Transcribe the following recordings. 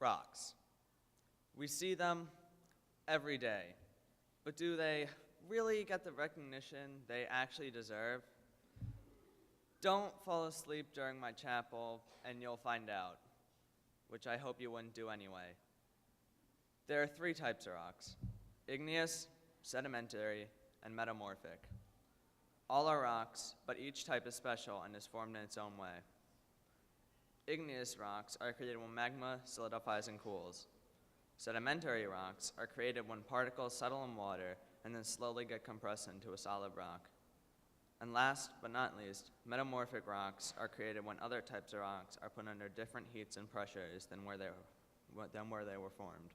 Rocks. We see them every day, but do they really get the recognition they actually deserve? Don't fall asleep during my chapel and you'll find out, which I hope you wouldn't do anyway. There are three types of rocks: igneous, sedimentary, and metamorphic. All are rocks, but each type is special and is formed in its own way. Igneous rocks are created when magma solidifies and cools. Sedimentary rocks are created when particles settle in water and then slowly get compressed into a solid rock. And last but not least, metamorphic rocks are created when other types of rocks are put under different heats and pressures than where they were formed.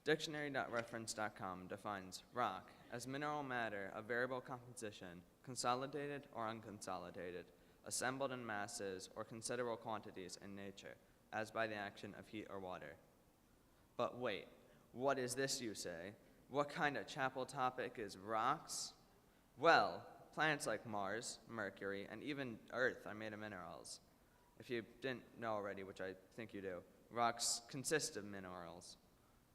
Dictionary.reference.com defines rock as mineral matter of variable composition, consolidated or unconsolidated, assembled in masses or considerable quantities in nature, as by the action of heat or water. But wait, what is this, you say? What kind of chapel topic is rocks? Well, planets like Mars, Mercury, and even Earth are made of minerals. If you didn't know already, which I think you do, rocks consist of minerals.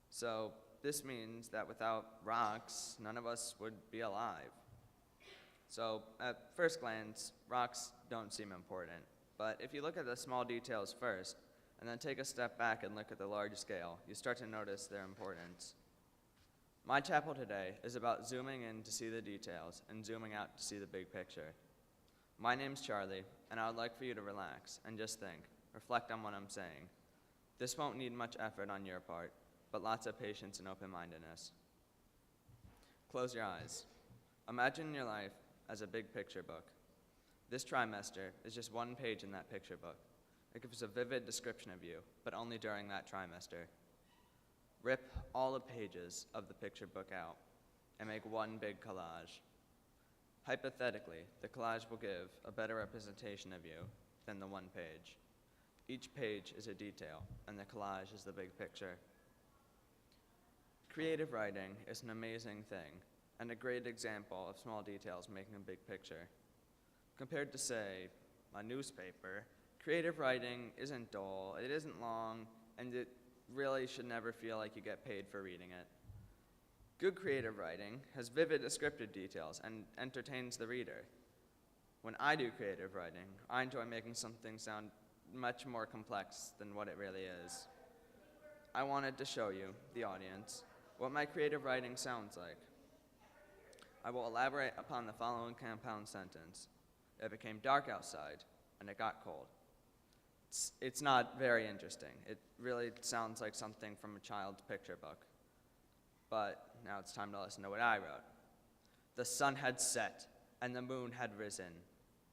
So this means that without rocks, none of us would be alive. So at first glance, rocks don't seem important. But if you look at the small details first, and then take a step back and look at the large scale, you start to notice their importance. My chapel today is about zooming in to see the details and zooming out to see the big picture. My name's Charlie, and I would like for you to relax and just think, reflect on what I'm saying. This won't need much effort on your part, but lots of patience and open-mindedness. Close your eyes. Imagine your life as a big picture book. This trimester is just one page in that picture book. It gives a vivid description of you, but only during that trimester. Rip all the pages of the picture book out and make one big collage. Hypothetically, the collage will give a better representation of you than the one page. Each page is a detail, and the collage is the big picture. Creative writing is an amazing thing, and a great example of small details making a big picture. Compared to, say, a newspaper, creative writing isn't dull, it isn't long, and it really should never feel like you get paid for reading it. Good creative writing has vivid descriptive details and entertains the reader. When I do creative writing, I enjoy making something sound much more complex than what it really is. I wanted to show you, the audience, what my creative writing sounds like. I will elaborate upon the following compound sentence. It became dark outside, and it got cold. It's not very interesting. It really sounds like something from a child's picture book. But now it's time to listen to what I wrote. The sun had set, and the moon had risen.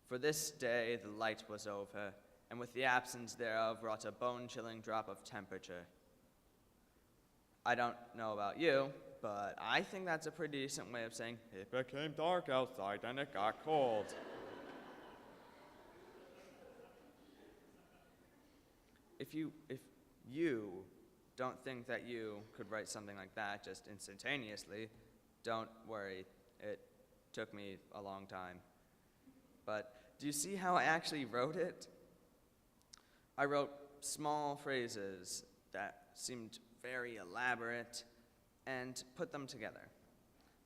For this day the light was over, and with the absence thereof wrought a bone-chilling drop of temperature. I don't know about you, but I think that's a pretty decent way of saying, it became dark outside and it got cold. If you don't think that you could write something like that just instantaneously, don't worry. It took me a long time. But do you see how I actually wrote it? I wrote small phrases that seemed very elaborate and put them together.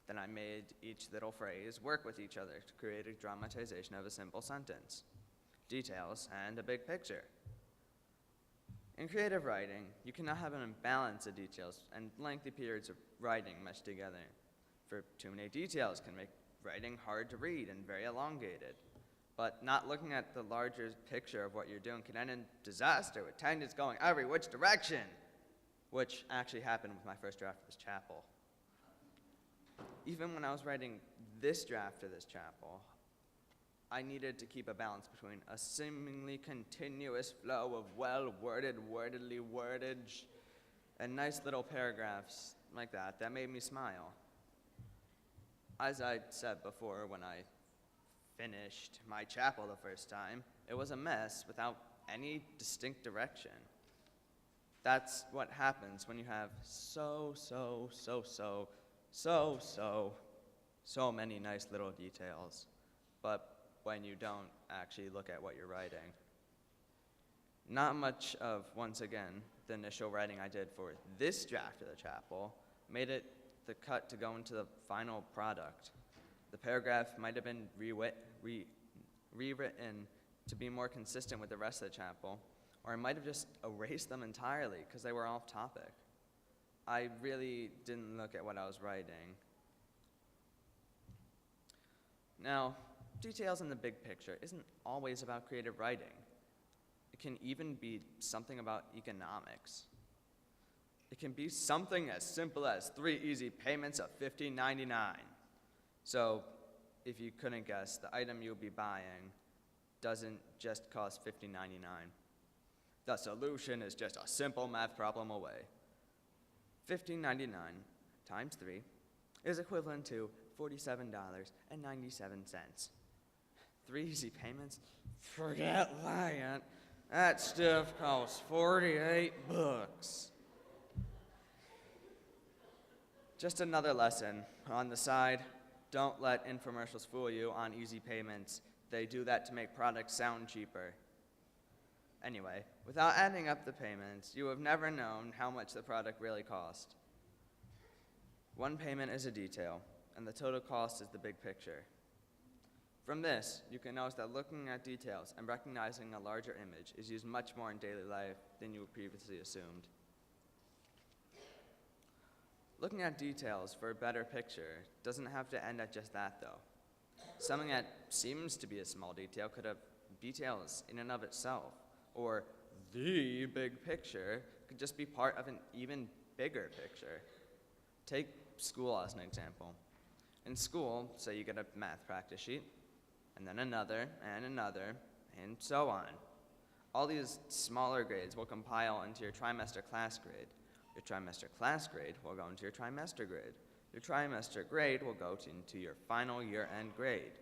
Then I made each little phrase work with each other to create a dramatization of a simple sentence, details, and a big picture. In creative writing, you cannot have an imbalance of details and lengthy periods of writing meshed together. For too many details can make writing hard to read and very elongated. But not looking at the larger picture of what you're doing can end in disaster with tangents going every which direction, which actually happened with my first draft of this chapel. Even when I was writing this draft of this chapel, I needed to keep a balance between a seemingly continuous flow of well-worded, wordedly wordage, and nice little paragraphs like that made me smile. As I said before, when I finished my chapel the first time, it was a mess without any distinct direction. That's what happens when you have so many nice little details, but when you don't actually look at what you're writing. Not much of, once again, the initial writing I did for this draft of the chapel made it the cut to go into the final product. The paragraph might have been rewritten to be more consistent with the rest of the chapel, or I might have just erased them entirely because they were off topic. I really didn't look at what I was writing. Now, details in the big picture isn't always about creative writing. It can even be something about economics. It can be something as simple as 3 easy payments of $15.99. So, if you couldn't guess, the item you'll be buying doesn't just cost $15.99. The solution is just a simple math problem away. $15.99 times 3 is equivalent to $47.97. 3 easy payments? Forget that. That stuff costs 48 bucks. Just another lesson on the side. Don't let infomercials fool you on easy payments. They do that to make products sound cheaper. Anyway, without adding up the payments, you have never known how much the product really cost. One payment is a detail, and the total cost is the big picture. From this, you can notice that looking at details and recognizing a larger image is used much more in daily life than you previously assumed. Looking at details for a better picture doesn't have to end at just that, though. Something that seems to be a small detail could have details in and of itself, or the big picture could just be part of an even bigger picture. Take school as an example. In school, say you get a math practice sheet, and then another, and so on. All these smaller grades will compile into your trimester class grade. Your trimester class grade will go into your trimester grade. Your trimester grade will go into your final year-end grade.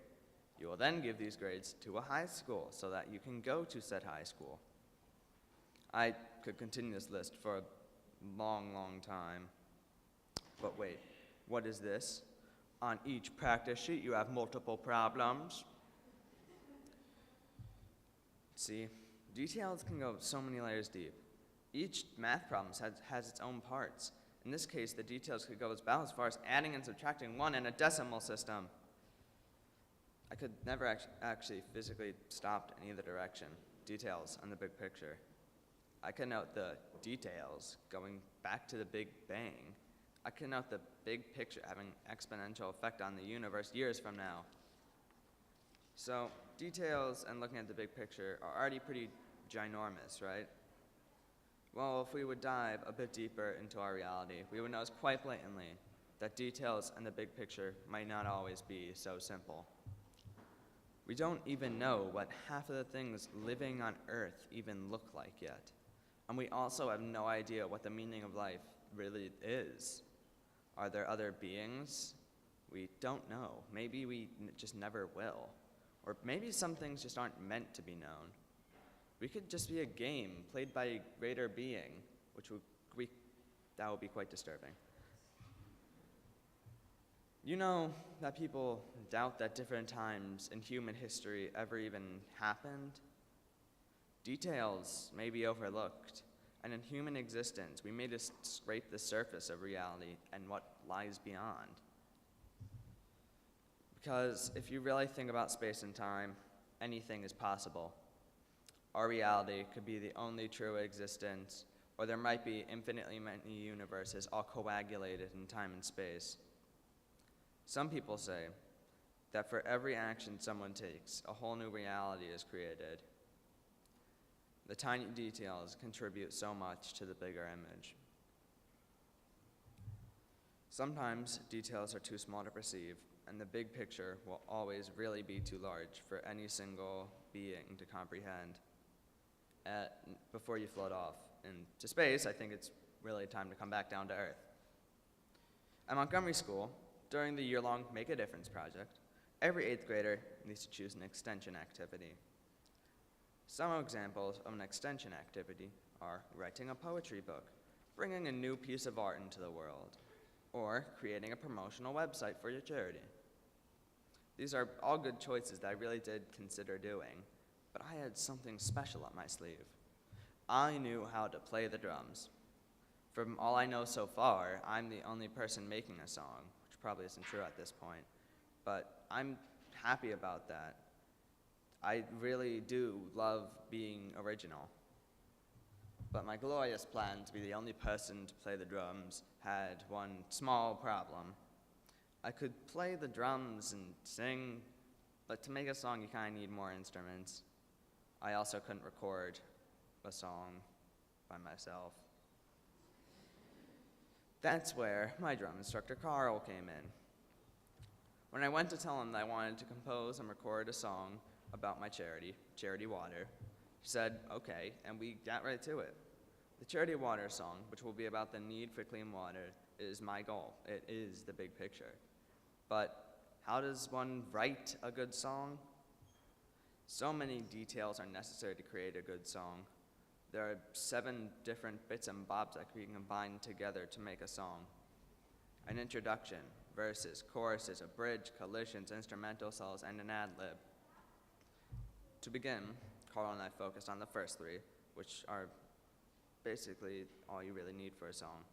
You will then give these grades to a high school so that you can go to said high school. I could continue this list for a long, long time. But wait, what is this? On each practice sheet, you have multiple problems. See, details can go so many layers deep. Each math problem has its own parts. In this case, the details could go about as far as adding and subtracting 1 in a decimal system. I could never actually physically stop in either direction. Details on the big picture. I could note the details going back to the Big Bang. I could note the big picture having exponential effect on the universe years from now. So, details and looking at the big picture are already pretty ginormous, right? Well, if we would dive a bit deeper into our reality, we would notice quite blatantly that details and the big picture might not always be so simple. We don't even know what half of the things living on Earth even look like yet. And we also have no idea what the meaning of life really is. Are there other beings? We don't know. Maybe we just never will. Or maybe some things just aren't meant to be known. We could just be a game played by a greater being, that would be quite disturbing. You know that people doubt that different times in human history ever even happened? Details may be overlooked, and in human existence, we may just scrape the surface of reality and what lies beyond. Because if you really think about space and time, anything is possible. Our reality could be the only true existence, or there might be infinitely many universes all coagulated in time and space. Some people say that for every action someone takes, a whole new reality is created. The tiny details contribute so much to the bigger image. Sometimes details are too small to perceive, and the big picture will always really be too large for any single being to comprehend. Before you float off into space, I think it's really time to come back down to Earth. At Montgomery School, during the year-long Make a Difference project, every 8th grader needs to choose an extension activity. Some examples of an extension activity are writing a poetry book, bringing a new piece of art into the world, or creating a promotional website for your charity. These are all good choices that I really did consider doing, but I had something special up my sleeve. I knew how to play the drums. From all I know so far, I'm the only person making a song, which probably isn't true at this point, but I'm happy about that. I really do love being original. But my glorious plan to be the only person to play the drums had one small problem. I could play the drums and sing, but to make a song you kind of need more instruments. I also couldn't record a song by myself. That's where my drum instructor Carl came in. When I went to tell him that I wanted to compose and record a song about my charity, Charity Water, he said, okay, and we got right to it. The Charity Water song, which will be about the need for clean water, is my goal. It is the big picture. But how does one write a good song? So many details are necessary to create a good song. There are 7 different bits and bobs that can be combined together to make a song. An introduction, verses, choruses, a bridge, collisions, instrumental solos, and an ad-lib. To begin, Carl and I focused on the first 3, which are basically all you really need for a song.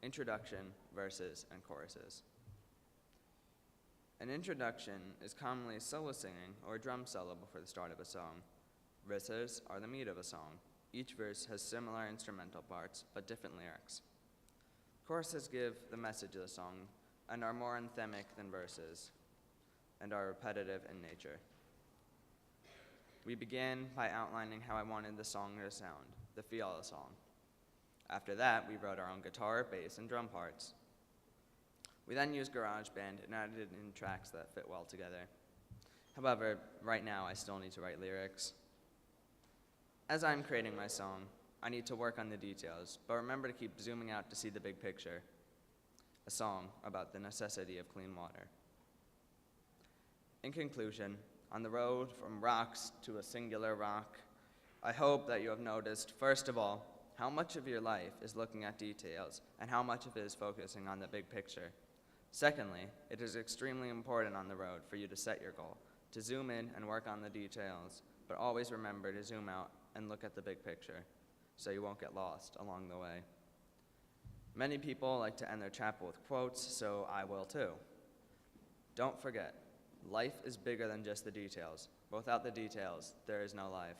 Introduction, verses, and choruses. An introduction is commonly solo singing or a drum solo before the start of a song. Verses are the meat of a song. Each verse has similar instrumental parts, but different lyrics. Choruses give the message of the song and are more anthemic than verses, and are repetitive in nature. We began by outlining how I wanted the song to sound, the feel of the song. After that, we wrote our own guitar, bass, and drum parts. We then used GarageBand and added in tracks that fit well together. However, right now I still need to write lyrics. As I'm creating my song, I need to work on the details, but remember to keep zooming out to see the big picture. A song about the necessity of clean water. In conclusion, on the road from rocks to a singular rock, I hope that you have noticed, first of all, how much of your life is looking at details and how much of it is focusing on the big picture. Secondly, it is extremely important on the road for you to set your goal, to zoom in and work on the details, but always remember to zoom out and look at the big picture so you won't get lost along the way. Many people like to end their chapel with quotes, so I will too. Don't forget, life is bigger than just the details. Without the details, there is no life.